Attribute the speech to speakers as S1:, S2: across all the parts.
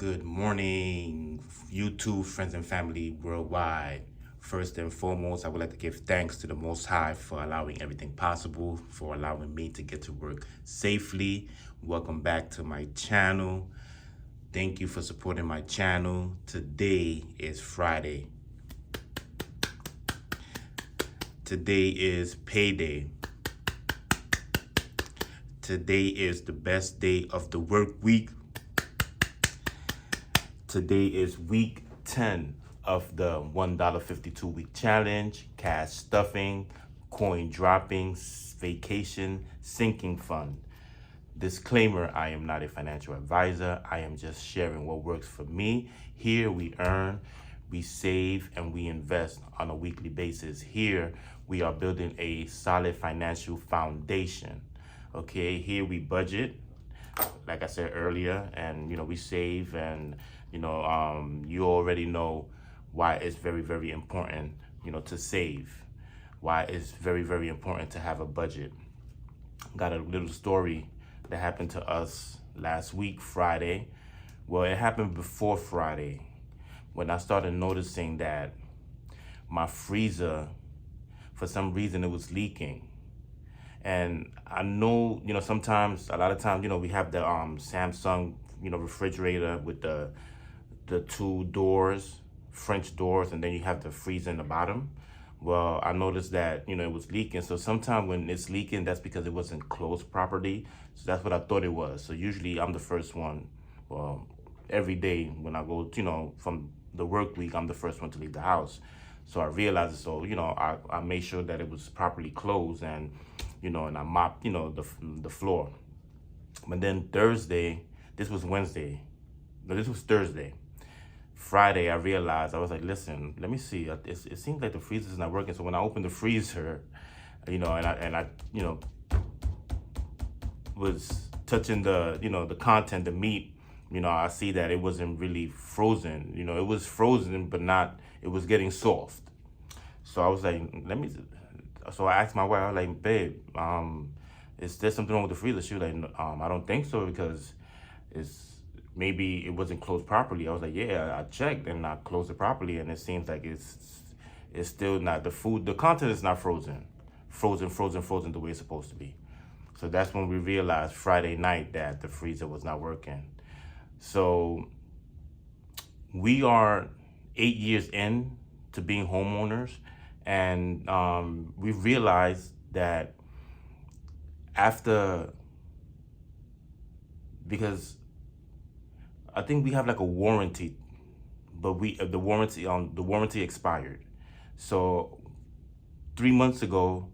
S1: Good morning, YouTube friends and family worldwide. First and foremost, I would like to give thanks to the Most High for allowing everything possible, for allowing me to get to work safely. Welcome back to my channel. Thank you for supporting my channel. Today is Friday. Today is payday. Today is the best day of the work week. Today is week 10 of the $1.52 week challenge, cash stuffing, coin dropping, vacation sinking fund. Disclaimer, I am not a financial advisor. I am just sharing what works for me. Here we earn, we save, and we invest on a weekly basis. Here we are building a solid financial foundation. Okay, here we budget, like I said earlier, and we save, and you already know why it's very, very important, to save, why it's very, very important to have a budget. Got a little story that happened to us last week, Friday. Well, it happened before Friday when I started noticing that my freezer, for some reason, it was leaking. And I know, sometimes, a lot of times, we have the Samsung, refrigerator with the two doors, French doors, and then you have the freezer in the bottom. Well, I noticed that, it was leaking. So sometimes when it's leaking, that's because it wasn't closed properly. So that's what I thought it was. So usually I'm the first one, well, every day when I go, from the work week, I'm the first one to leave the house. So I realized it. So, I made sure that it was properly closed, and, and I mopped, the floor. But then Thursday, this was Wednesday, no, this was Thursday. Friday, I realized, I was like, listen, let me see. It seems like the freezer's not working. So when I opened the freezer, and I was touching the, the content, the meat, I see that it wasn't really frozen. It was frozen, but not, it was getting soft. So I was like, so I asked my wife, I was like, babe, is there something wrong with the freezer? She was like, I don't think so, because maybe it wasn't closed properly. I was like, yeah, I checked and I closed it properly, and it seems like it's still not, the content is not frozen the way it's supposed to be. So that's when we realized Friday night that the freezer was not working. So we are 8 years in to being homeowners, and we realized that because I think we have like a warranty, but the warranty expired. So 3 months ago,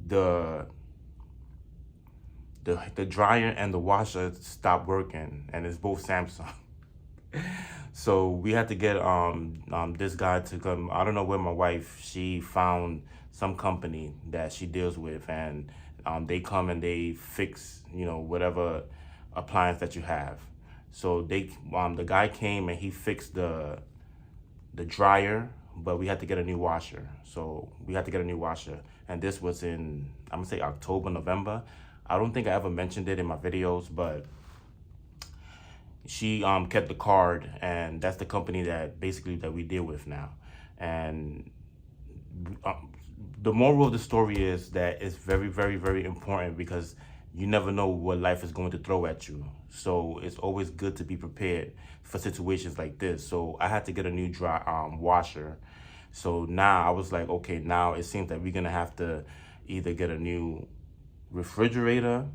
S1: the dryer and the washer stopped working, and it's both Samsung. So we had to get this guy to come. I don't know where my wife, she found some company that she deals with, and they come and they fix, whatever appliance that you have. So the guy came and he fixed the dryer, but we had to get a new washer. So we had to get a new washer, and this was in, I'm gonna say, October, November. I don't think I ever mentioned it in my videos, but she kept the card, and that's the company that we deal with now. And the moral of the story is that it's very, very, very important, because you never know what life is going to throw at you. So it's always good to be prepared for situations like this. So I had to get a new washer. So now I was like, okay, now it seems that we're gonna have to either get a new refrigerator,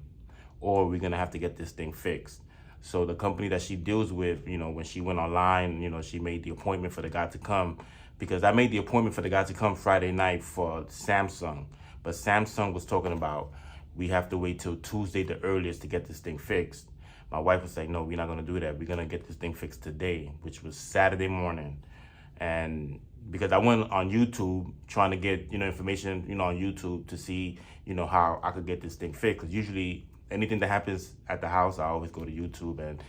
S1: or we're gonna have to get this thing fixed. So the company that she deals with, when she went online, she made the appointment for the guy to come, because I made the appointment for the guy to come Friday night for Samsung. But Samsung was talking about, we have to wait till Tuesday the earliest to get this thing fixed. My wife was like, no, we're not gonna do that. We're gonna get this thing fixed today, which was Saturday morning. And because I went on YouTube trying to get, information, on YouTube to see, how I could get this thing fixed. Because usually anything that happens at the house, I always go to YouTube, and,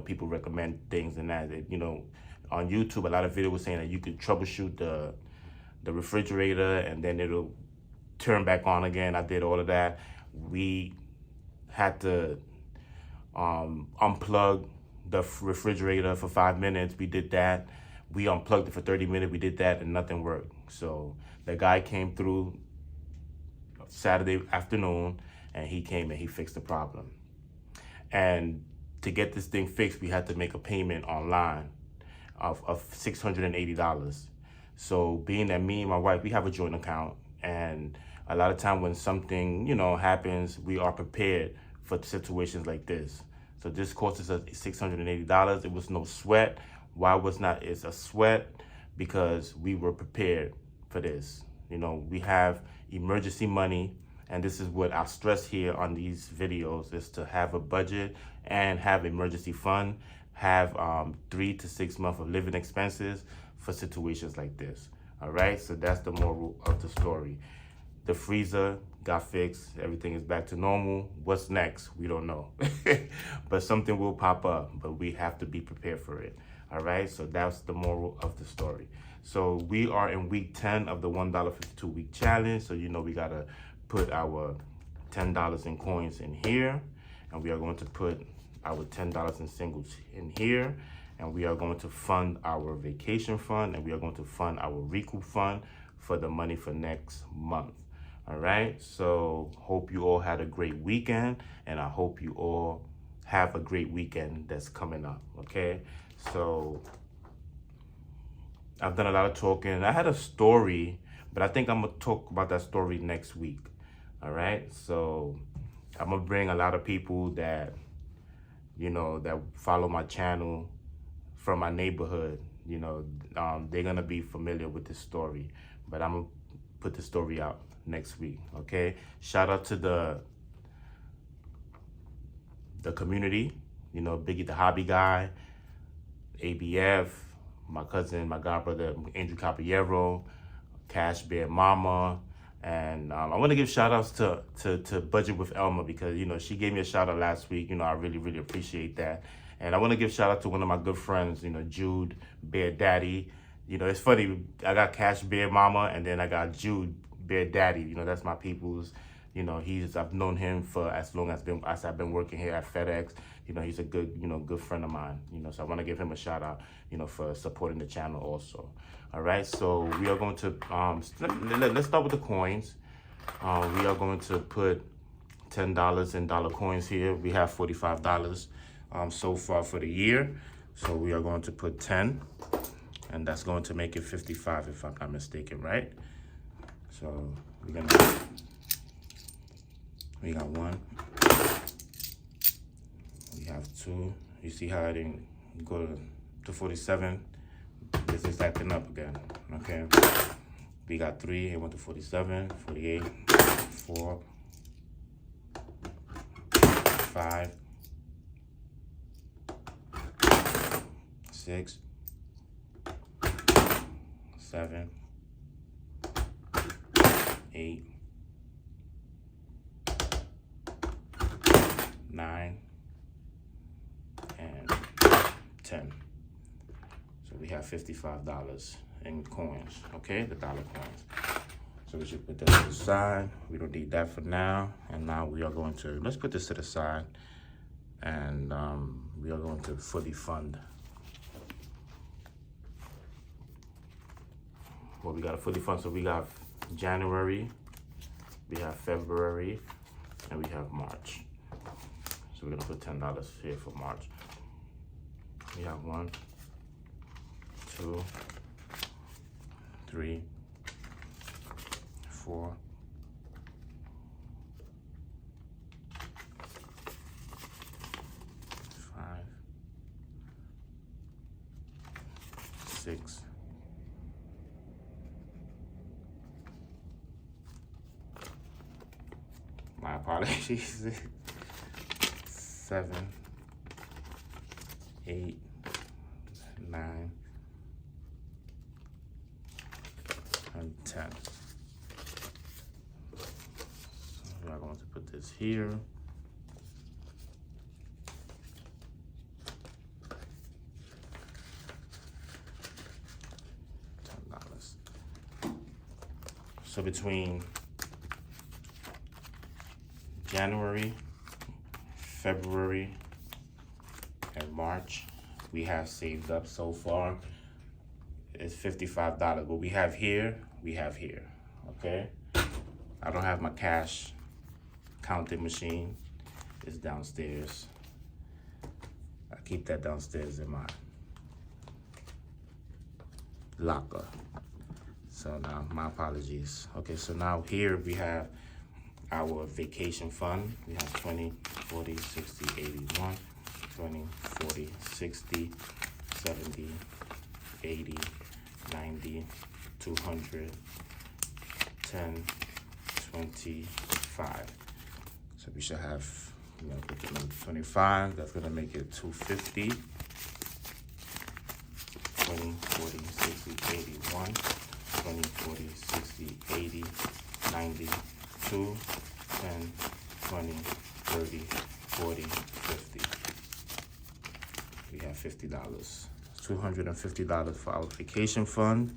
S1: people recommend things, and that, on YouTube, a lot of videos were saying that you could troubleshoot the refrigerator, and then it'll turn back on again. I did all of that. We had to unplug the refrigerator for 5 minutes. We did that. We unplugged it for 30 minutes. We did that and nothing worked. So the guy came through Saturday afternoon and he came and he fixed the problem. And to get this thing fixed, we had to make a payment online of $680. So being that me and my wife, we have a joint account, and a lot of time when something, happens, we are prepared for situations like this. So this cost us $680. It was no sweat. Why was not it's a sweat? Because we were prepared for this. We have emergency money, and this is what I stress here on these videos, is to have a budget and have emergency fund, have 3 to 6 months of living expenses for situations like this. All right, so that's the moral of the story. The freezer got fixed. Everything is back to normal. What's next? We don't know. But something will pop up, but we have to be prepared for it. All right, so that's the moral of the story. So we are in week 10 of the $1.52 week challenge. So we got to put our $10 in coins in here, and we are going to put our $10 in singles in here, and we are going to fund our vacation fund, and we are going to fund our recoup fund for the money for next month. All right, so hope you all had a great weekend, and I hope you all have a great weekend that's coming up. Okay, so I've done a lot of talking. I had a story, but I think I'm gonna talk about that story next week. All right, so I'm gonna bring a lot of people that that follow my channel from my neighborhood. They're gonna be familiar with this story, but I'm gonna put the story out next week. Okay, shout out to the community, Biggie the Hobby Guy, ABF, my cousin, my godbrother Andrew Caballero, Cash Bear Mama, and I want to give shout outs to Budget with Elma, because she gave me a shout out last week. I really appreciate that. And I want to give shout out to one of my good friends, Jude Bear Daddy. It's funny, I got Cash Bear Mama, and then I got Jude Bear Daddy. That's my people's. I've known him for as long as I've been working here at FedEx. He's a good, good friend of mine. So I want to give him a shout out, for supporting the channel also. All right, so we are going to let's start with the coins. We are going to put $10 in dollar coins here. We have $45 so far for the year. So we are going to put 10, and that's going to make it 55 if I'm not mistaken, right? So we got 1, we have 2. You see how I didn't go to 47? This is acting up again, okay? We got 3, it went to 47, 48, 4, 5, 6, 7, 8, 9, and 10. So we have $55 in coins, okay? The dollar coins. So we should put that to the side. We don't need that for now. And now we are going to, let's put this to the side. And we are going to fully fund. Well, we got a fully fund. So we got January, we have February, and we have March. So we're gonna put $10 here for March. We have 1, 2, 3, 4, 5, 6, my apologies. 7, 8, 9, and 10. So we are going to put this here. $10. So between January, February, in March. We have saved up so far. It's $55. What we have here, okay? I don't have my cash counting machine. It's downstairs. I keep that downstairs in my locker. So now, my apologies. Okay, so now here we have our vacation fund. We have 20, 40, 60, 81, 20, 40, 60, 70, 80, 90, 200, 10, 25. So we should have, put the number 25. That's gonna make it 250. 20, 40, 60, 81, 20, 40, 60, 80, 90, 2, 10, 20, 30, 40, 50. We have $50. $250 for our vacation fund.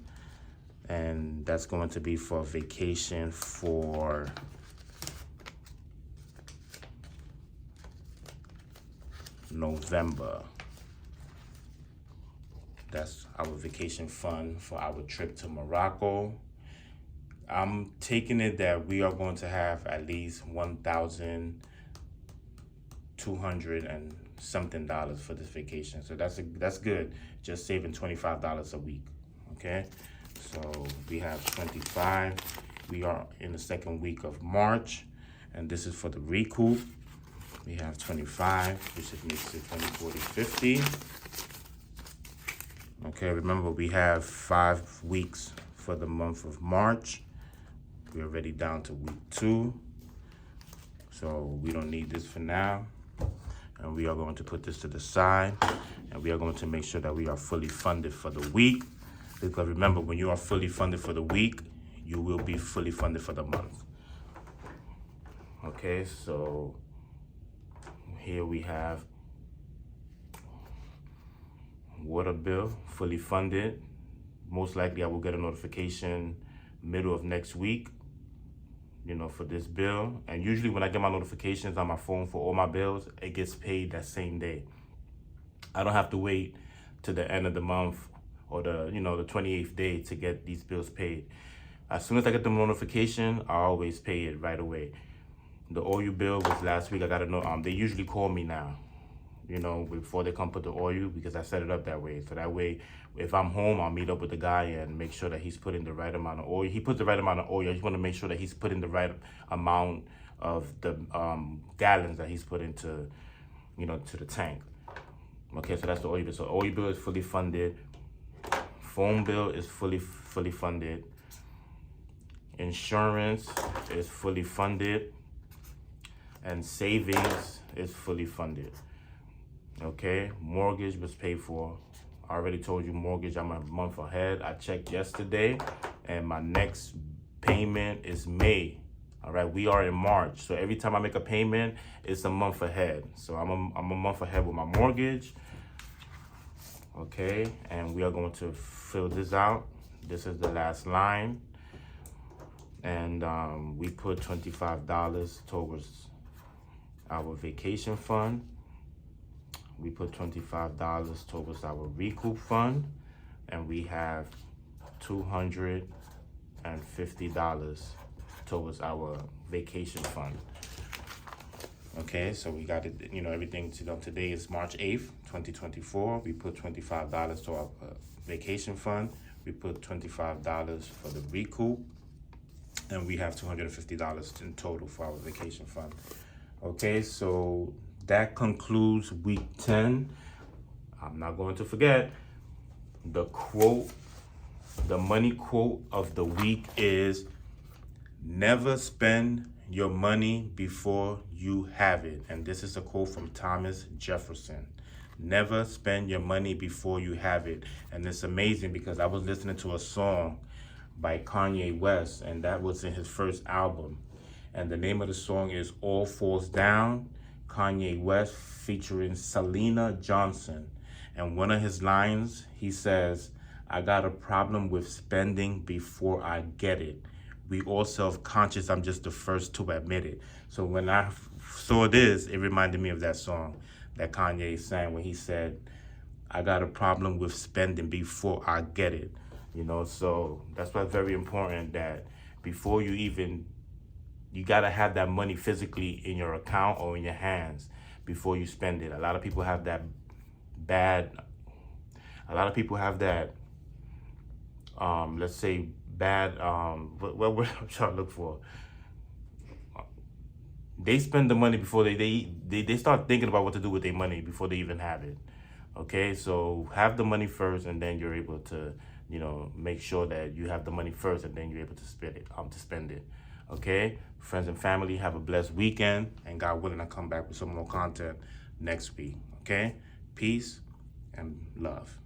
S1: And that's going to be for vacation for November. That's our vacation fund for our trip to Morocco. I'm taking it that we are going to have at least $1,200 and something for this vacation. So that's good. Just saving $25 a week. Okay. So we have 25. We are in the second week of March, and this is for the recoup. We have 25, which makes it 20, 40, 50. Okay, remember we have 5 weeks for the month of March. We're already down to week 2. So we don't need this for now. And we are going to put this to the side. And we are going to make sure that we are fully funded for the week. Because remember, when you are fully funded for the week, you will be fully funded for the month. Okay, so here we have water bill, fully funded. Most likely I will get a notification middle of next week, for this bill. And usually when I get my notifications on my phone for all my bills, it gets paid that same day. I don't have to wait to the end of the month or the 28th day to get these bills paid. As soon as I get the notification, I always pay it right away. The oil bill was last week. I gotta know, they usually call me now, before they come put the oil, because I set it up that way. So that way, if I'm home, I'll meet up with the guy and make sure that he's putting the right amount of oil. He puts the right amount of oil. I just wanna make sure that he's putting the right amount of the gallons that he's put into, to the tank. Okay, so that's the oil bill. So oil bill is fully funded. Phone bill is fully funded. Insurance is fully funded. And savings is fully funded. Okay, mortgage was paid for. I already told you mortgage, I'm a month ahead. I checked yesterday and my next payment is May. All right, we are in March. So every time I make a payment, it's a month ahead. So I'm a month ahead with my mortgage. Okay, and we are going to fill this out. This is the last line. And we put $25 towards our vacation fund. We put $25 towards our recoup fund. And we have $250 towards our vacation fund. Okay, so we got it, everything today is March 8th, 2024. We put $25 to our vacation fund. We put $25 for the recoup. And we have $250 in total for our vacation fund. Okay, so that concludes week 10. I'm not going to forget the quote. The money quote of the week is, never spend your money before you have it. And this is a quote from Thomas Jefferson. Never spend your money before you have it. And it's amazing because I was listening to a song by Kanye West, and that was in his first album. And the name of the song is All Falls Down, Kanye West featuring Selena Johnson. And one of his lines, he says, I got a problem with spending before I get it. We all self-conscious, I'm just the first to admit it. So when I saw this, it reminded me of that song. that Kanye is saying when he said, I got a problem with spending before I get it. You know, so that's why it's very important that before you gotta have that money physically in your account or in your hands before you spend it. A lot of people have that let's say bad, what I'm trying to look for. They spend the money before they start thinking about what to do with their money before they even have it. Okay, so have the money first, and then you're able to, make sure that you have the money first, and then you're able to spend it. Okay, friends and family, have a blessed weekend, and God willing, I'll come back with some more content next week. Okay, peace and love.